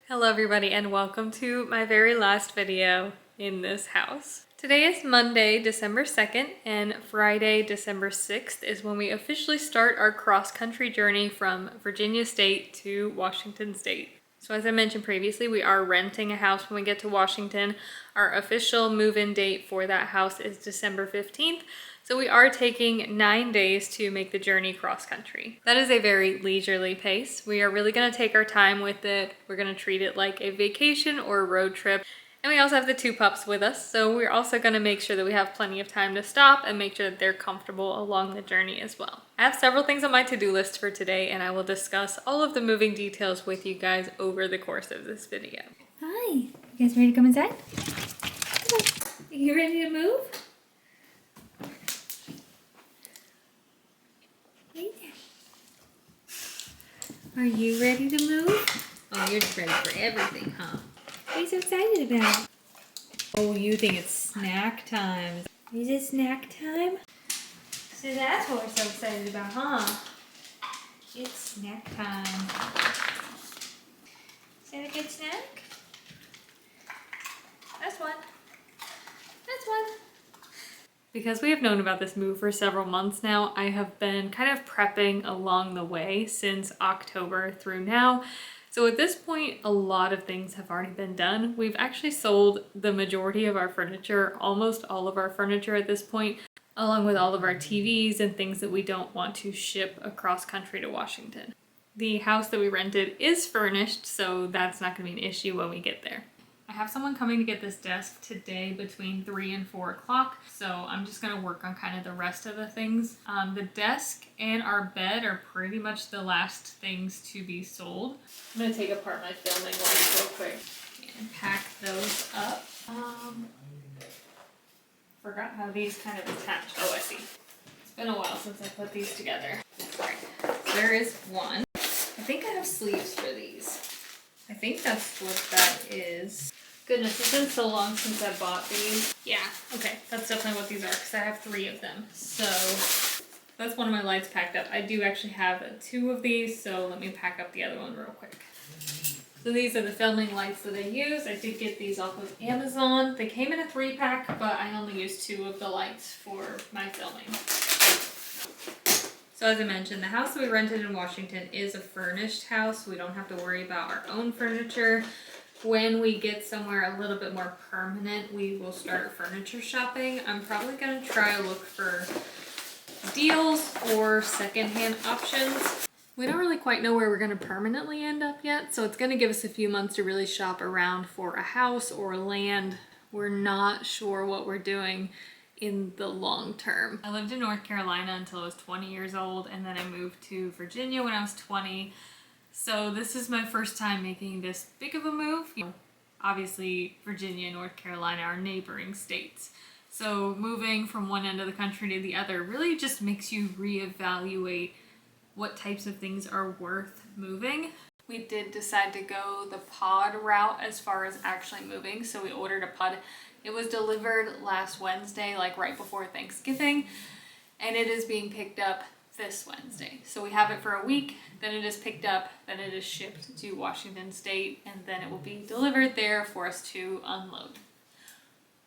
Hello everybody and welcome to my very last video in this house. Today is Monday, December 2nd, and Friday, December 6th is when we officially start our cross-country journey from Virginia State to Washington State. So as I mentioned previously, we are renting a house when we get to Washington. Our official move-in date for that house is December 15th. So we are taking 9 days to make the journey cross-country. That is a very leisurely pace. We are really gonna take our time with it. We're gonna treat it like a vacation or a road trip. And we also have the two pups with us. So we're also gonna make sure that we have plenty of time to stop and make sure that they're comfortable along the journey as well. I have several things on my to-do list for today, and I will discuss all of the moving details with you guys over the course of this video. Hi, you guys ready to come inside? You ready to move? Are you ready to move? Oh, you're just ready for everything, huh? What are you so excited about? Oh, you think it's snack time. Is it snack time? So that's what we're so excited about, huh? It's snack time. Is that a good snack? That's one. That's one. Because we have known about this move for several months now, I have been kind of prepping along the way since October through now. So at this point, a lot of things have already been done. We've actually sold the majority of our furniture, almost all of our furniture at this point, along with all of our TVs and things that we don't want to ship across country to Washington. The house that we rented is furnished, so that's not going to be an issue when we get there. I have someone coming to get this desk today between 3 and 4 o'clock, so I'm just going to work on kind of the rest of the things. The desk and our bed are pretty much the last things to be sold. I'm going to take apart my filming lights real quick and pack those up. Forgot how these kind of attach. Oh, I see. It's been a while since I put these together. Alright, so there is one. I think I have sleeves for these. I think that's what that is. Goodness, it's been so long since I bought these. Yeah, okay, that's definitely what these are because I have 3 of them. So that's one of my lights packed up. I do actually have 2 of these, so let me pack up the other one real quick. So these are the filming lights that I use. I did get these off of Amazon. They came in a 3-pack, but I only used 2 of the lights for my filming. So as I mentioned, the house that we rented in Washington is a furnished house. We don't have to worry about our own furniture. When we get somewhere a little bit more permanent, we will start furniture shopping. I'm probably going to try to look for deals or secondhand options. We don't really quite know where we're going to permanently end up yet, so it's going to give us a few months to really shop around for a house or land. We're not sure what we're doing in the long term. I lived in North Carolina until I was 20 years old, and then I moved to Virginia when I was 20. So this is my first time making this big of a move. Obviously, Virginia and North Carolina are neighboring states. So moving from one end of the country to the other really just makes you reevaluate what types of things are worth moving. We did decide to go the pod route as far as actually moving. So we ordered a pod. It was delivered last Wednesday, like right before Thanksgiving, and it is being picked up this Wednesday. So we have it for a week, then it is picked up, then it is shipped to Washington State, and then it will be delivered there for us to unload.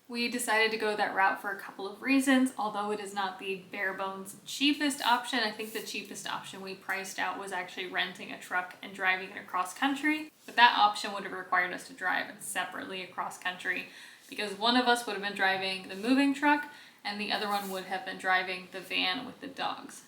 We decided to go that route for a couple of reasons. Although it is not the bare bones cheapest option, I think the cheapest option we priced out was actually renting a truck and driving it across country. But that option would have required us to drive separately across country because one of us would have been driving the moving truck and the other one would have been driving the van with the dogs.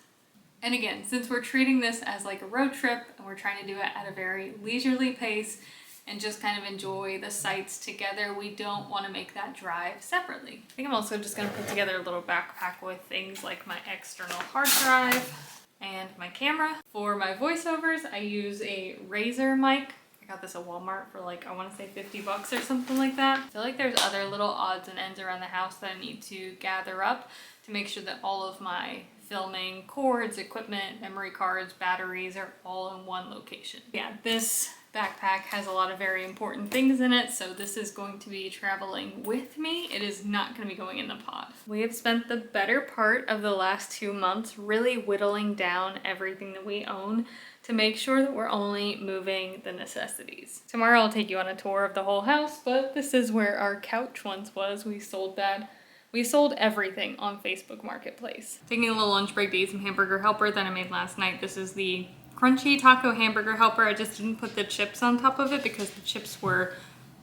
And again, since we're treating this as like a road trip and we're trying to do it at a very leisurely pace and just kind of enjoy the sights together, we don't want to make that drive separately. I think I'm also just going to put together a little backpack with things like my external hard drive and my camera. For my voiceovers, I use a Razer mic. I got this at Walmart for like, I want to say $50 or something like that. I feel like there's other little odds and ends around the house that I need to gather up to make sure that all of my filming cords, equipment, memory cards, batteries are all in one location. Yeah, this backpack has a lot of very important things in it, so this is going to be traveling with me. It is not going to be going in the pod. We have spent the better part of the last 2 months really whittling down everything that we own to make sure that we're only moving the necessities. Tomorrow I'll take you on a tour of the whole house, but this is where our couch once was. We sold that. We sold everything on Facebook Marketplace. Taking a little lunch break to eat some hamburger helper that I made last night. This is the crunchy taco hamburger helper. I just didn't put the chips on top of it because the chips were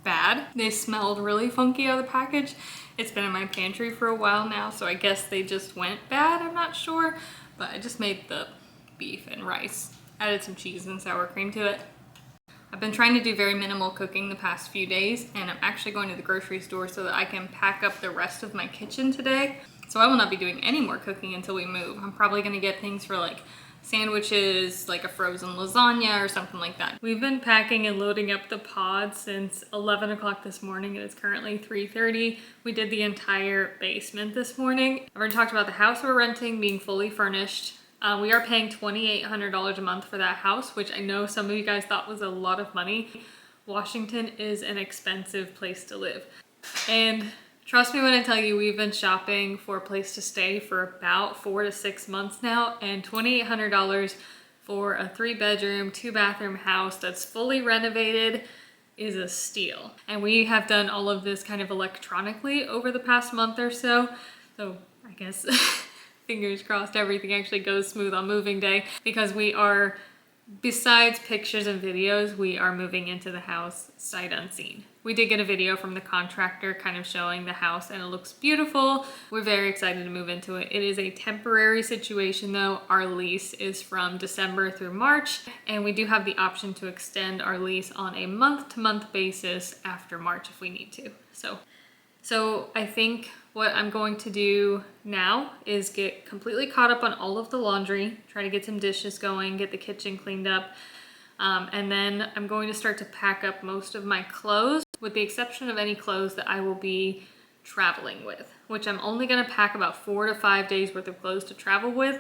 bad. They smelled really funky out of the package. It's been in my pantry for a while now, so I guess they just went bad, I'm not sure. But I just made the beef and rice. Added some cheese and sour cream to it. I've been trying to do very minimal cooking the past few days, and I'm actually going to the grocery store so that I can pack up the rest of my kitchen today. So I will not be doing any more cooking until we move. I'm probably gonna get things for like sandwiches, like a frozen lasagna or something like that. We've been packing and loading up the pods since 11 o'clock this morning, and it's currently 3:30. We did the entire basement this morning. I've already talked about the house we're renting being fully furnished. We are paying $2,800 a month for that house, which I know some of you guys thought was a lot of money. Washington is an expensive place to live. And trust me when I tell you, we've been shopping for a place to stay for about 4 to 6 months now, and $2,800 for a 3-bedroom, 2-bathroom house that's fully renovated is a steal. And we have done all of this kind of electronically over the past month or so. So I guess fingers crossed everything actually goes smooth on moving day, because we are, besides pictures and videos, we are moving into the house sight unseen. We did get a video from the contractor kind of showing the house, and it looks beautiful. We're very excited to move into it. It is a temporary situation though. Our lease is from December through March, and we do have the option to extend our lease on a month-to-month basis after March if we need to. So I think what I'm going to do now is get completely caught up on all of the laundry, try to get some dishes going, get the kitchen cleaned up, and then I'm going to start to pack up most of my clothes, with the exception of any clothes that I will be traveling with, which I'm only gonna pack about 4 to 5 days worth of clothes to travel with,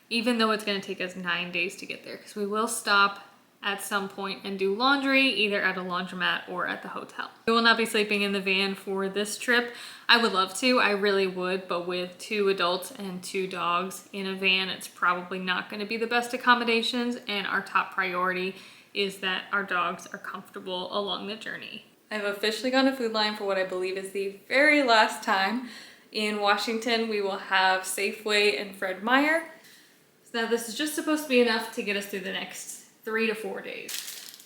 even though it's gonna take us 9 days to get there, because we will stop at some point and do laundry, either at a laundromat or at the hotel. We will not be sleeping in the van for this trip. I would love to, I really would, but with 2 adults and 2 dogs in a van, it's probably not gonna be the best accommodations, and our top priority is that our dogs are comfortable along the journey. I've officially gone to Food Lion for what I believe is the very last time. In Washington, we will have Safeway and Fred Meyer. So now this is just supposed to be enough to get us through the next 3 to 4 days.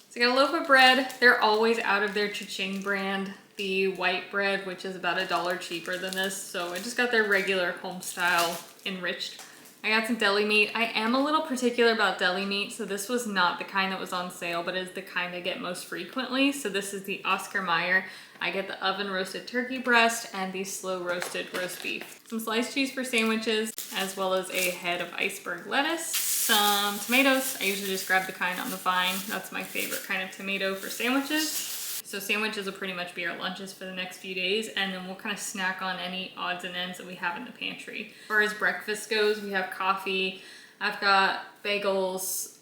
So I got a loaf of bread. They're always out of their cha-ching brand, the white bread, which is about $1 cheaper than this. So I just got their regular home style enriched. I got some deli meat. I am a little particular about deli meat, so this was not the kind that was on sale, but is the kind I get most frequently. So this is the Oscar Mayer. I get the oven roasted turkey breast and the slow roasted roast beef. Some sliced cheese for sandwiches, as well as a head of iceberg lettuce. Some tomatoes. I usually just grab the kind on the vine. That's my favorite kind of tomato for sandwiches. So sandwiches will pretty much be our lunches for the next few days, and then we'll kind of snack on any odds and ends that we have in the pantry. As far as breakfast goes, we have coffee. I've got bagels,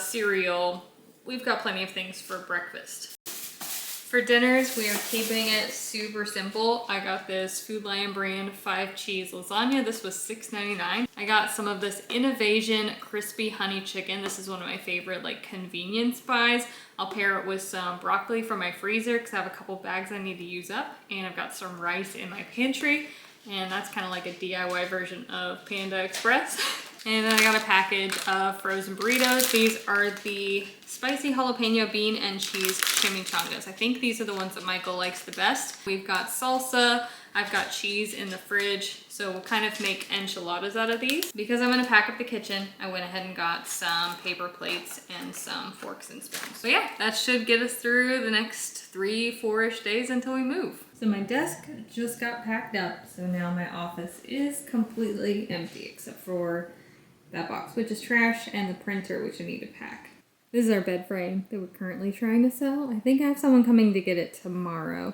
cereal. We've got plenty of things for breakfast. For dinners, we are keeping it super simple. I got this Food Lion brand 5-cheese lasagna. This was $6.99. I got some of this Innovation crispy honey chicken. This is one of my favorite like convenience buys. I'll pair it with some broccoli from my freezer because I have a couple bags I need to use up, and I've got some rice in my pantry, and that's kind of like a DIY version of Panda Express. And then I got a package of frozen burritos. These are the spicy jalapeno bean and cheese chimichangas. I think these are the ones that Michael likes the best. We've got salsa. I've got cheese in the fridge, so we'll kind of make enchiladas out of these. Because I'm gonna pack up the kitchen, I went ahead and got some paper plates and some forks and spoons. So yeah, that should get us through the next 3-4-ish days until we move. So my desk just got packed up, so now my office is completely empty except for that box, which is trash, and the printer, which I need to pack. This is our bed frame that we're currently trying to sell. I think I have someone coming to get it tomorrow,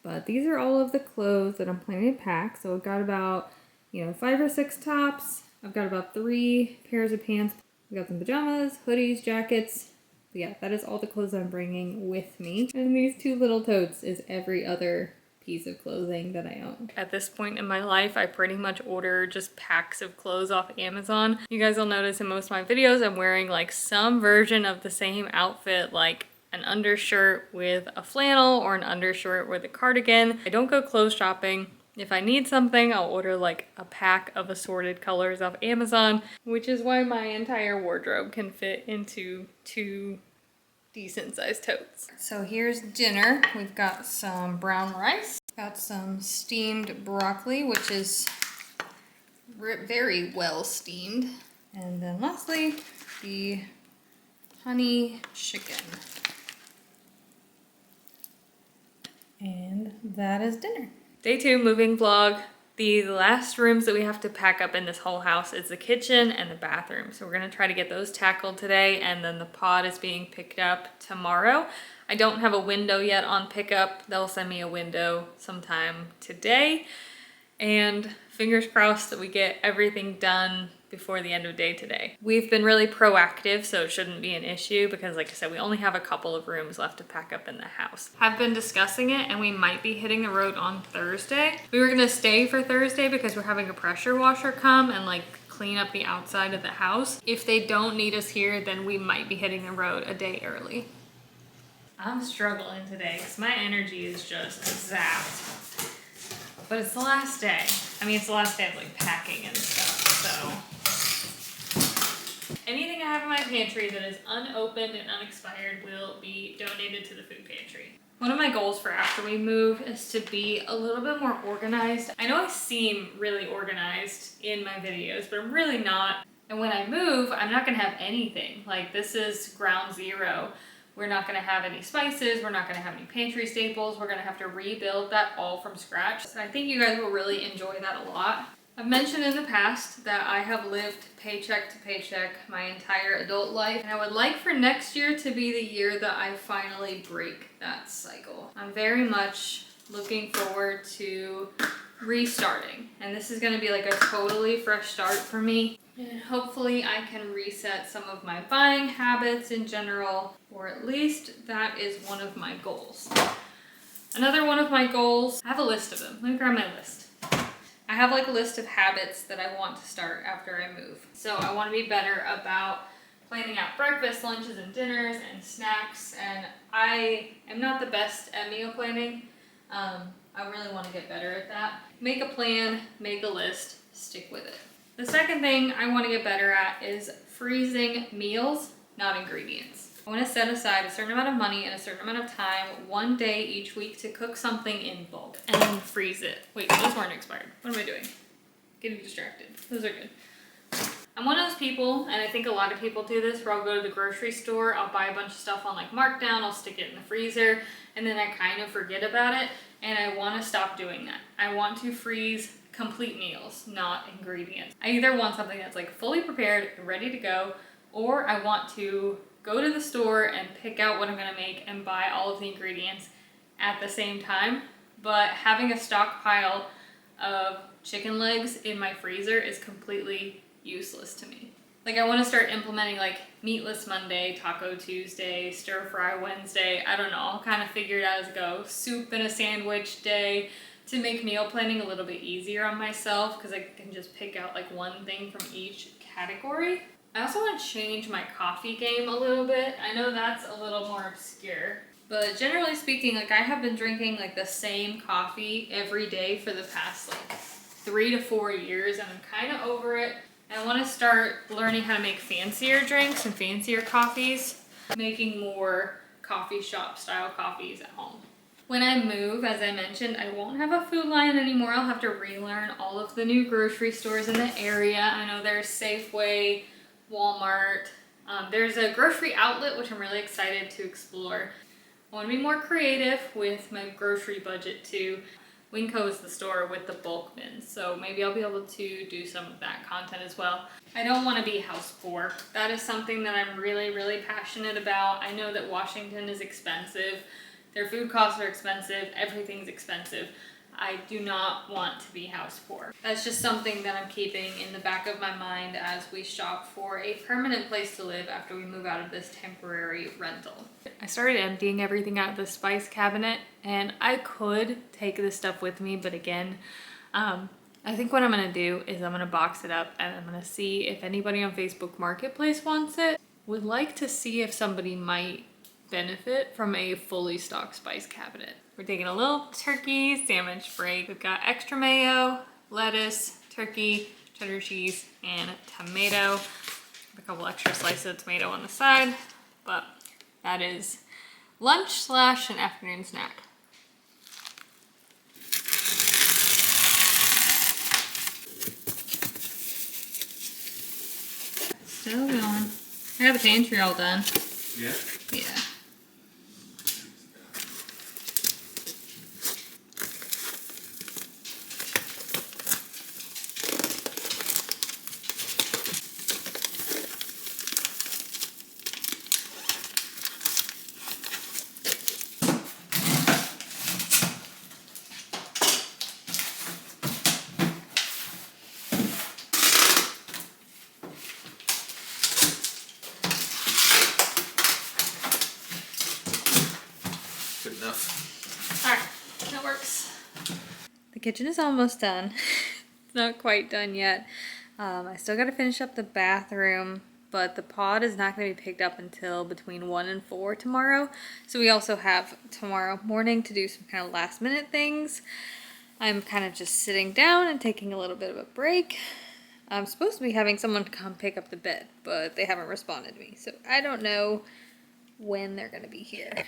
but these are all of the clothes that I'm planning to pack. So I've got about, 5 or 6 tops. I've got about 3 pairs of pants. I've got some pajamas, hoodies, jackets. But yeah, that is all the clothes I'm bringing with me. And these 2 little totes is every other piece of clothing that I own. At this point in my life, I pretty much order just packs of clothes off Amazon. You guys will notice in most of my videos, I'm wearing like some version of the same outfit, like an undershirt with a flannel or an undershirt with a cardigan. I don't go clothes shopping. If I need something, I'll order like a pack of assorted colors off Amazon, which is why my entire wardrobe can fit into 2 decent sized totes. So here's dinner. We've got some brown rice, got some steamed broccoli, which is very well steamed. And then lastly, the honey chicken. And that is dinner. Day 2 moving vlog. The last rooms that we have to pack up in this whole house is the kitchen and the bathroom. So we're gonna try to get those tackled today, and then the pod is being picked up tomorrow. I don't have a window yet on pickup. They'll send me a window sometime today. And fingers crossed that we get everything done before the end of day today. We've been really proactive, so it shouldn't be an issue because like I said, we only have a couple of rooms left to pack up in the house. Have been discussing it, and we might be hitting the road on Thursday. We were gonna stay for Thursday because we're having a pressure washer come and like clean up the outside of the house. If they don't need us here, then we might be hitting the road a day early. I'm struggling today because my energy is just zapped. But it's the last day. I mean, it's the last day of like packing and stuff, so. Anything I have in my pantry that is unopened and unexpired will be donated to the food pantry. One of my goals for after we move is to be a little bit more organized. I know I seem really organized in my videos, but I'm really not. And when I move, I'm not gonna have anything. Like, this is ground zero. We're not gonna have any spices, we're not gonna have any pantry staples, we're gonna have to rebuild that all from scratch. So I think you guys will really enjoy that a lot. I've mentioned in the past that I have lived paycheck to paycheck my entire adult life, and I would like for next year to be the year that I finally break that cycle. I'm very much looking forward to restarting, and this is gonna be like a totally fresh start for me. And hopefully I can reset some of my buying habits in general, or at least that is one of my goals. Another one of my goals, I have a list of them. Let me grab my list. I have like a list of habits that I want to start after I move. So I want to be better about planning out breakfast, lunches, and dinners, and snacks. And I am not the best at meal planning. I really want to get better at that. Make a plan, make a list, stick with it. The second thing I want to get better at is freezing meals, not ingredients. I want to set aside a certain amount of money and a certain amount of time, one day each week, to cook something in bulk and then freeze it. Wait, those weren't expired. What am I doing? Getting distracted. Those are good. I'm one of those people, and I think a lot of people do this, where I'll go to the grocery store, I'll buy a bunch of stuff on like markdown, I'll stick it in the freezer, and then I kind of forget about it, and I want to stop doing that. I want to freeze complete meals, not ingredients. I either want something that's like fully prepared and ready to go, or I want to go to the store and pick out what I'm gonna make and buy all of the ingredients at the same time. But having a stockpile of chicken legs in my freezer is completely useless to me. Like, I wanna start implementing like meatless Monday, taco Tuesday, stir fry Wednesday, I don't know, I'll kind of figure it out as I go. Soup and a sandwich day, to make meal planning a little bit easier on myself, because I can just pick out like one thing from each category. I also want to change my coffee game a little bit. I know that's a little more obscure, but generally speaking, like, I have been drinking like the same coffee every day for the past like 3 to 4 years, and I'm kind of over it. And I want to start learning how to make fancier drinks and fancier coffees, making more coffee shop style coffees at home. When I move, as I mentioned, I won't have a Food Lion anymore. I'll have to relearn all of the new grocery stores in the area. I know there's Safeway, Walmart. There's a grocery outlet, which I'm really excited to explore. I want to be more creative with my grocery budget too. Winco is the store with the bulk bins, so maybe I'll be able to do some of that content as well. I don't want to be house poor. That is something that I'm really, really passionate about. I know that Washington is expensive. Their food costs are expensive. Everything's expensive. I do not want to be house poor. That's just something that I'm keeping in the back of my mind as we shop for a permanent place to live after we move out of this temporary rental. I started emptying everything out of the spice cabinet, and I could take this stuff with me, but again, I think what I'm gonna do is I'm gonna box it up and I'm gonna see if anybody on Facebook Marketplace wants it. Would like to see if somebody might benefit from a fully stocked spice cabinet. We're taking a little turkey sandwich break. We've got extra mayo, lettuce, turkey, cheddar cheese, and tomato. A couple extra slices of tomato on the side, but that is lunch / an afternoon snack. Still going. I got the pantry all done. Yeah? Yeah. Good enough. Alright, that works. The kitchen is almost done. It's not quite done yet. I still gotta finish up the bathroom, but the pod is not gonna be picked up until between 1 and 4 tomorrow. So we also have tomorrow morning to do some kind of last minute things. I'm kind of just sitting down and taking a little bit of a break. I'm supposed to be having someone come pick up the bed, but they haven't responded to me. So I don't know when they're gonna be here.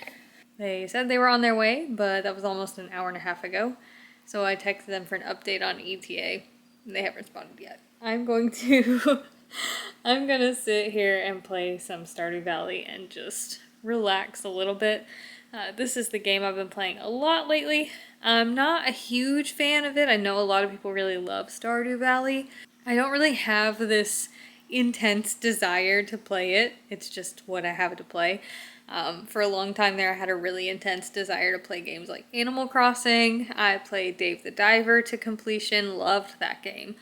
They said they were on their way, but that was almost an hour and a half ago. So I texted them for an update on ETA, and they haven't responded yet. I'm going to sit here and play some Stardew Valley and just relax a little bit. This is the game I've been playing a lot lately. I'm not a huge fan of it. I know a lot of people really love Stardew Valley. I don't really have this intense desire to play it. It's just what I have to play. For a long time there, I had a really intense desire to play games like Animal Crossing. I played Dave the Diver to completion, loved that game.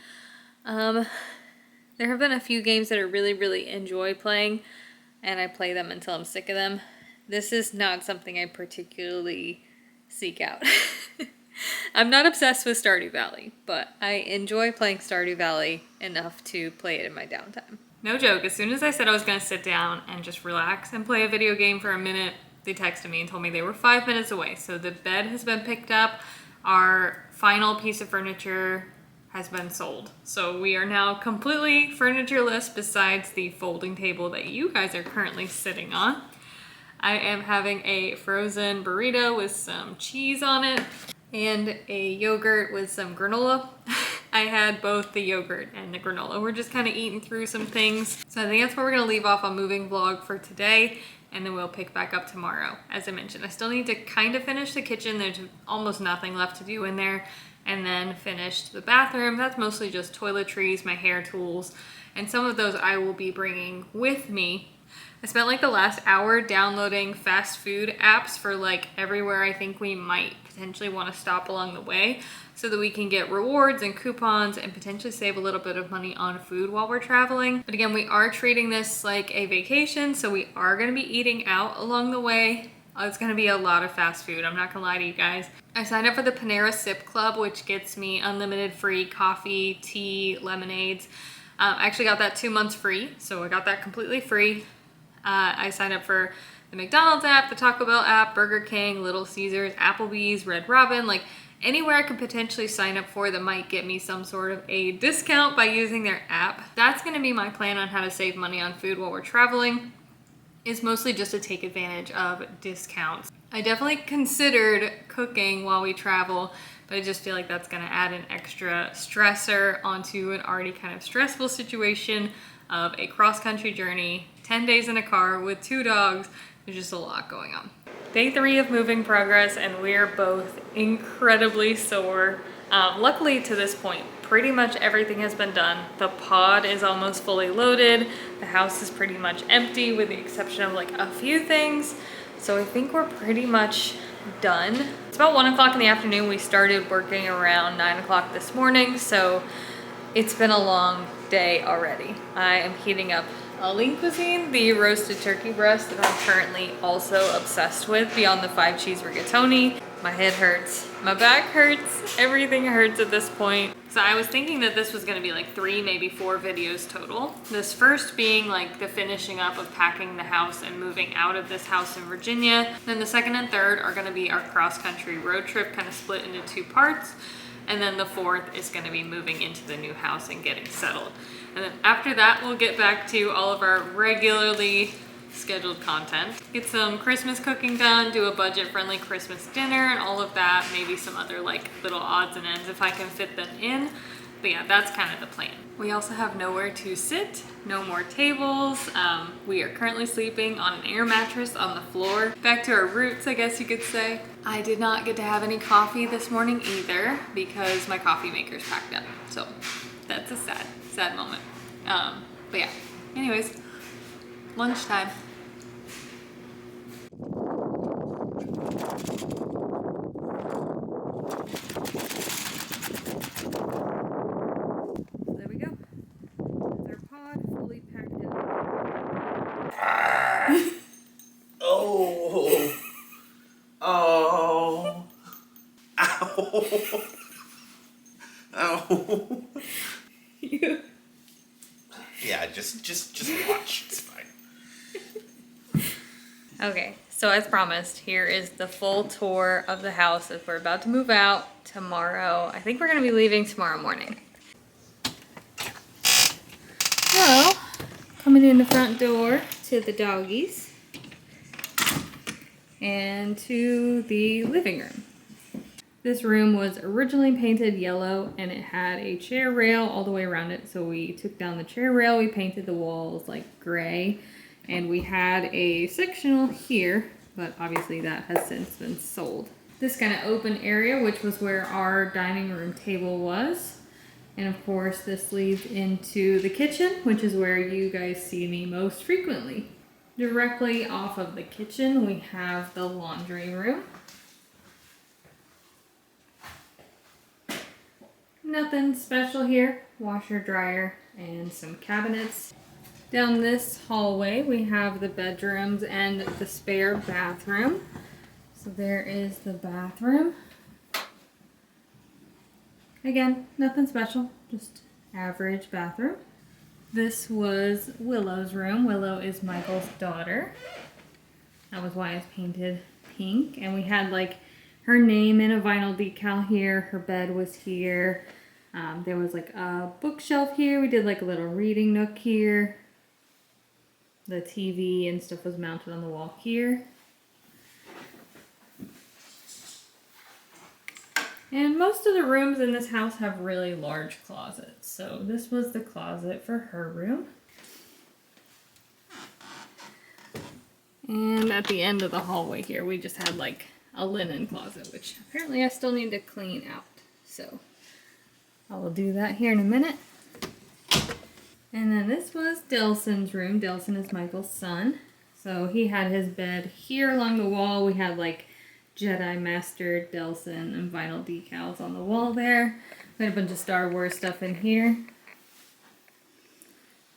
There have been a few games that I really enjoy playing, and I play them until I'm sick of them. This is not something I particularly seek out. I'm not obsessed with Stardew Valley, but I enjoy playing Stardew Valley enough to play it in my downtime. No joke, as soon as I said I was gonna sit down and just relax and play a video game for a minute, they texted me and told me they were 5 minutes away. So the bed has been picked up, our final piece of furniture has been sold. So we are now completely furnitureless besides the folding table that you guys are currently sitting on. I am having a frozen burrito with some cheese on it and a yogurt with some granola. I had both the yogurt and the granola. We're just kind of eating through some things. So I think that's where we're gonna leave off on moving vlog for today, and then we'll pick back up tomorrow. As I mentioned, I still need to kind of finish the kitchen. There's almost nothing left to do in there. And then finish the bathroom. That's mostly just toiletries, my hair tools, and some of those I will be bringing with me. I spent like the last hour downloading fast food apps for like everywhere I think we might potentially want to stop along the way so that we can get rewards and coupons and potentially save a little bit of money on food while we're traveling. But again, we are treating this like a vacation, so we are going to be eating out along the way. It's going to be a lot of fast food, I'm not going to lie to you guys. I signed up for the Panera Sip Club, which gets me unlimited free coffee, tea, lemonades. I actually got that 2 months free, so I got that completely free. I signed up for the McDonald's app, the Taco Bell app, Burger King, Little Caesars, Applebee's, Red Robin, like anywhere I could potentially sign up for that might get me some sort of a discount by using their app. That's going to be my plan on how to save money on food while we're traveling. Is mostly just to take advantage of discounts. I definitely considered cooking while we travel, but I just feel like that's gonna add an extra stressor onto an already kind of stressful situation of a cross-country journey, 10 days in a car with 2 dogs. There's just a lot going on. Day 3 of moving progress, and we're both incredibly sore. Luckily to this point, pretty much everything has been done. The pod is almost fully loaded. The house is pretty much empty with the exception of like a few things. So I think we're pretty much done. It's about 1 o'clock in the afternoon. We started working around 9 o'clock this morning, so it's been a long day already. I am heating up a lean cuisine, the roasted turkey breast that I'm currently also obsessed with, beyond the 5 cheese rigatoni. My head hurts, my back hurts, everything hurts at this point. So I was thinking that this was gonna be like 3, maybe 4 videos total. This first being like the finishing up of packing the house and moving out of this house in Virginia. Then the second and third are gonna be our cross-country road trip, kind of split into 2 parts. And then the fourth is gonna be moving into the new house and getting settled. And then after that, we'll get back to all of our regularly scheduled content. Get some Christmas cooking done, do a budget-friendly Christmas dinner and all of that, maybe some other like little odds and ends if I can fit them in. But yeah, that's kind of the plan. We also have nowhere to sit, no more tables. We are currently sleeping on an air mattress on the floor. Back to our roots, I guess you could say. I did not get to have any coffee this morning either because my coffee maker's packed up. So that's a sad moment. But yeah, anyways, lunchtime. There we go. Their pod fully packed up. Oh. Oh. Ow. Ow. Yeah, just watch. It's fine. Okay, so as promised, here is the full tour of the house as we're about to move out tomorrow. I think we're gonna be leaving tomorrow morning. So, coming in the front door to the doggies and to the living room. This room was originally painted yellow and it had a chair rail all the way around it. So we took down the chair rail, we painted the walls like gray, and we had a sectional here, but obviously that has since been sold. This kind of open area, which was where our dining room table was. And of course this leads into the kitchen, which is where you guys see me most frequently. Directly off of the kitchen, we have the laundry room. Nothing special here. Washer, dryer, and some cabinets. Down this hallway, we have the bedrooms and the spare bathroom. So there is the bathroom. Again, nothing special, just average bathroom. This was Willow's room. Willow is Michael's daughter. That was why it's painted pink. And we had like her name in a vinyl decal here. Her bed was here. There was like a bookshelf here. We did like a little reading nook here. The TV and stuff was mounted on the wall here. And most of the rooms in this house have really large closets. So this was the closet for her room. And at the end of the hallway here, we just had like a linen closet, which apparently I still need to clean out. So I will do that here in a minute. And then this was Delson's room. Delson is Michael's son. So he had his bed here along the wall. We had like Jedi Master Delson and vinyl decals on the wall there. We had a bunch of Star Wars stuff in here.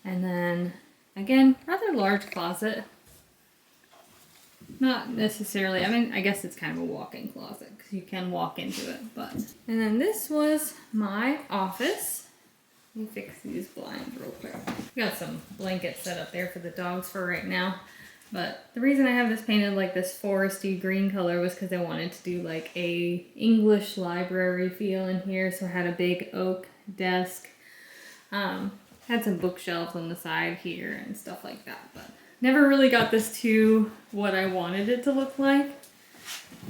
And then, again, rather large closet. Not necessarily, I mean, I guess it's kind of a walk-in closet because you can walk into it, but. And then this was my office. Let me fix these blinds real quick. We got some blankets set up there for the dogs for right now. But the reason I have this painted like this foresty green color was because I wanted to do like a English library feel in here. So I had a big oak desk. Had some bookshelves on the side here and stuff like that. But never really got this to what I wanted it to look like.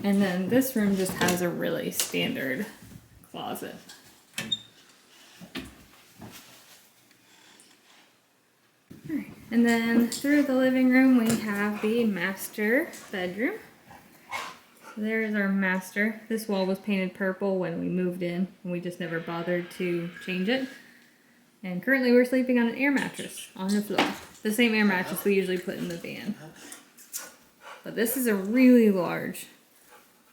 And then this room just has a really standard closet. Alright, and then through the living room we have the master bedroom. So there's our master. This wall was painted purple when we moved in, and we just never bothered to change it. And currently we're sleeping on an air mattress on the floor. The same air mattress we usually put in the van. But this is a really large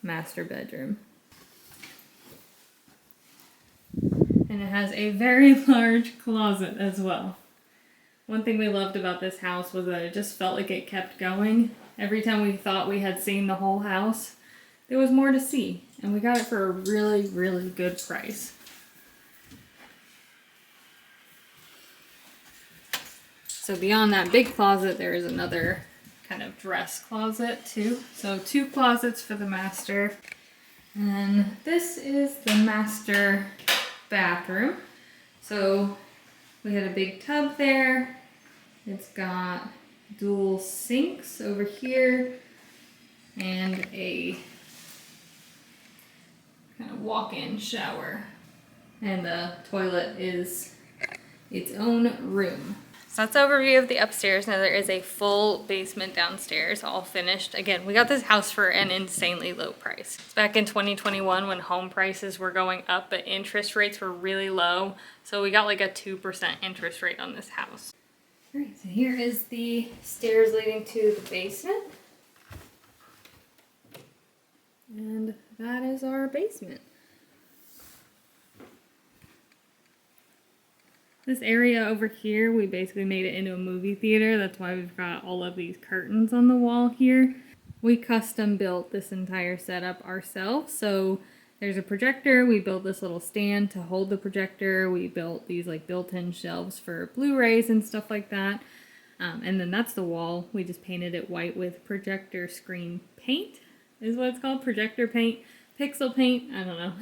master bedroom. And it has a very large closet as well. One thing we loved about this house was that it just felt like it kept going. Every time we thought we had seen the whole house, there was more to see. And we got it for a really, really good price. So beyond that big closet, there is another kind of dress closet too. So 2 closets for the master. And then this is the master bathroom. So we had a big tub there. It's got dual sinks over here and a kind of walk-in shower. And the toilet is its own room. So that's an overview of the upstairs. Now there is a full basement downstairs, all finished. Again, we got this house for an insanely low price. It's back in 2021 when home prices were going up, but interest rates were really low. So we got like a 2% interest rate on this house. All right, so here is the stairs leading to the basement. And that is our basement. This area over here, we basically made it into a movie theater. That's why we've got all of these curtains on the wall here. We custom built this entire setup ourselves. So there's a projector. We built this little stand to hold the projector. We built these like built-in shelves for Blu-rays and stuff like that. And then that's the wall. We just painted it white with projector screen paint is what it's called. Projector paint, pixel paint. I don't know.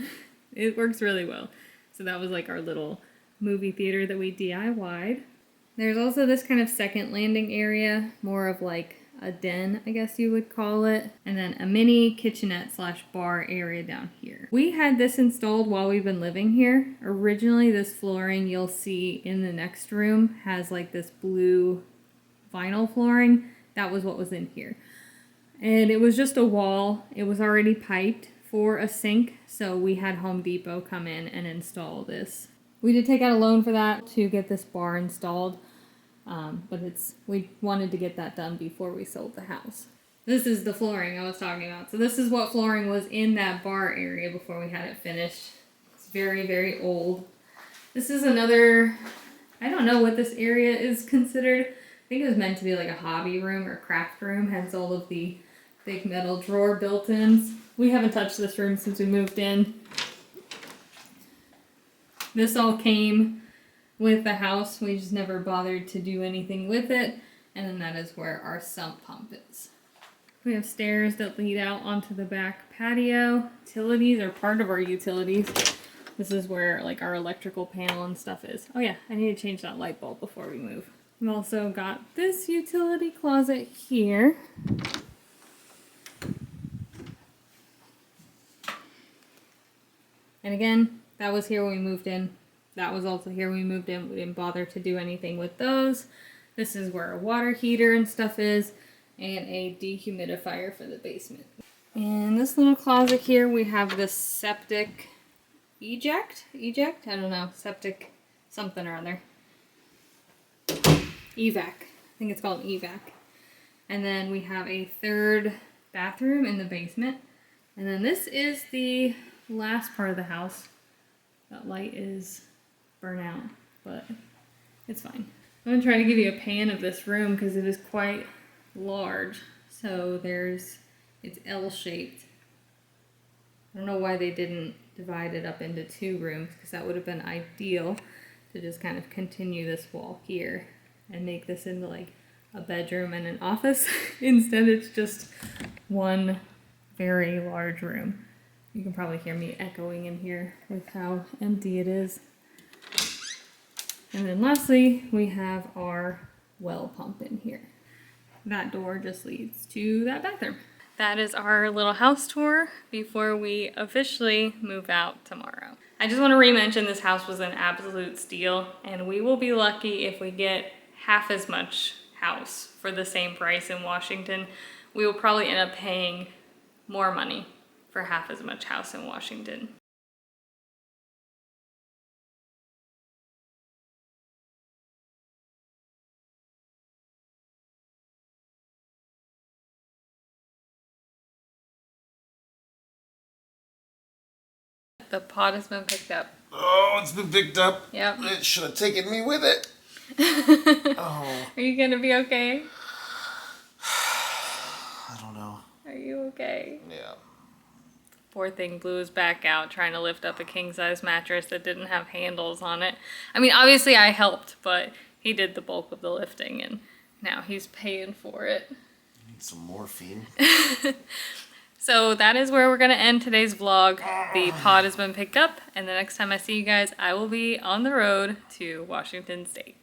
It works really well. So that was like our little movie theater that we DIY'd. There's also this kind of second landing area, more of like a den, I guess you would call it, and then a mini kitchenette / bar area down here. We had this installed while we've been living here. Originally, this flooring you'll see in the next room has like this blue vinyl flooring. That was what was in here. And it was just a wall. It was already piped for a sink, so we had Home Depot come in and install this. We did take out a loan for that to get this bar installed, but we wanted to get that done before we sold the house. This is the flooring I was talking about. So this is what flooring was in that bar area before we had it finished. It's very, very old. This is another, I don't know what this area is considered. I think it was meant to be like a hobby room or craft room, hence all of the big metal drawer built-ins. We haven't touched this room since we moved in. This all came with the house. We just never bothered to do anything with it. And then that is where our sump pump is. We have stairs that lead out onto the back patio. Utilities are part of our utilities. This is where like our electrical panel and stuff is. Oh yeah, I need to change that light bulb before we move. We've also got this utility closet here. And again, that was here when we moved in. That was also here when we moved in. We didn't bother to do anything with those. This is where a water heater and stuff is, and a dehumidifier for the basement. In this little closet here, we have the septic eject? I don't know. Septic something or other. Evac. I think it's called evac. And then we have a third bathroom in the basement. And then this is the last part of the house. That light is burnt out, but it's fine. I'm gonna try to give you a pan of this room because it is quite large. So it's L-shaped. I don't know why they didn't divide it up into 2 rooms because that would have been ideal to just kind of continue this wall here and make this into like a bedroom and an office. Instead, it's just one very large room. You can probably hear me echoing in here with how empty it is. And then lastly, we have our well pump in here. That door just leads to that bathroom. That is our little house tour before we officially move out tomorrow. I just want to re-mention this house was an absolute steal, and we will be lucky if we get half as much house for the same price in Washington. We will probably end up paying more money for half as much house in Washington. The pot has been picked up. Oh, it's been picked up. Yep. It should have taken me with it. Oh. Are you gonna be okay? I don't know. Are you okay? Yeah. Poor thing blew his back out trying to lift up a king-size mattress that didn't have handles on it. I mean, obviously I helped, but he did the bulk of the lifting, and now he's paying for it. I need some morphine. So that is where we're going to end today's vlog. The pod has been picked up, and the next time I see you guys, I will be on the road to Washington State.